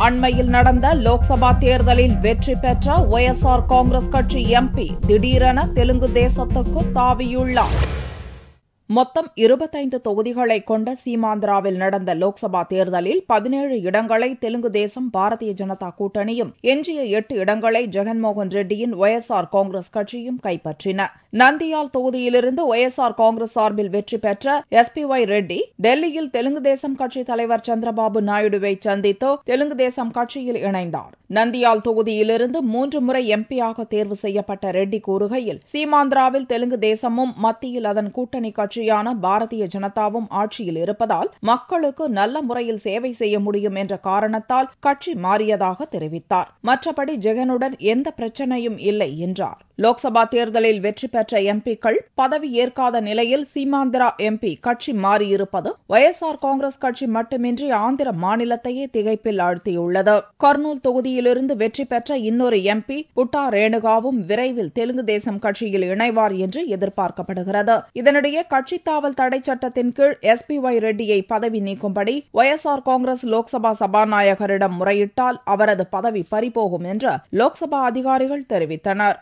அண்மையில் நடந்த லோக்சபா தேர்தலில் வெற்றி பெற்ற ஒய்எஸ்ஆர் காங்கிரஸ் கட்சி எம்பி திடீரென தெலுங்கு தேசத்துக்கு தாவியுள்ளார். மொத்தம் 25 தொகுதிகளை கொண்ட சீமாந்திராவில் நடந்த லோக்சபா தேர்தலில் 17 இடங்களை தெலுங்கு தேசம் பாரதிய ஜனதா கூட்டணியும், எஞ்சிய 8 இடங்களை ஜெகன்மோகன் ரெட்டியின் ஒய்எஸ்ஆர் காங்கிரஸ் கட்சியும் கைப்பற்றின. நந்தியால் தொகுதியிலிருந்து ஒய்எஸ்ஆர் காங்கிரஸ் சார்பில் வெற்றி பெற்ற எஸ்பிஒய் ரெட்டி டெல்லியில் தெலுங்கு தேசம் கட்சி தலைவர் சந்திரபாபு நாயுடுவை சந்தித்து தெலுங்கு தேசம் கட்சியில் இணைந்தார். நந்தியால் தொகுதியிலிருந்து 3 முறை எம்பியாக தேர்வு செய்யப்பட்ட ரெட்டி கூறுகையில், சீமாந்திராவில் தெலுங்கு தேசமும் மத்தியில் அதன் கூட்டணி கட்சியான பாரதிய ஜனதாவும் ஆட்சியில் இருப்பதால் மக்களுக்கு நல்ல முறையில் சேவை செய்ய முடியும் என்ற காரணத்தால் கட்சி மாறியதாக தெரிவித்தார். மற்றபடி ஜெகனுடன் எந்த பிரச்சனையும் இல்லை என்றார். லோக்சபா தேர்தலில் வெற்றி பெற்ற எம்பிக்கள் பதவி ஏற்காத நிலையில் சீமாந்திரா எம்பி கட்சி மாறியிருப்பது ஒய்எஸ்ஆர் காங்கிரஸ் கட்சி மட்டுமின்றி ஆந்திர மாநிலத்தையே திகைப்பில் ஆழ்த்தியுள்ளது. கர்னூல் தொகுதியிலிருந்து வெற்றி பெற்ற இன்னொரு எம்பி புட்டா ரேணுகாவும் விரைவில் தெலுங்கு தேசம் கட்சியில் இணைவார் என்று எதிர்பார்க்கப்படுகிறது. இதனிடையே கட்சித் தாவல் தடை சட்டத்தின் கீழ் எஸ்பிஒய் ரெட்டியை பதவி நீக்கும்படி ஒய்எஸ்ஆர் காங்கிரஸ் லோக்சபா சபாநாயகரிடம் முறையிட்டால் அவரது பதவி பறிபோகும் என்று லோக்சபா அதிகாரிகள் தெரிவித்தனர்.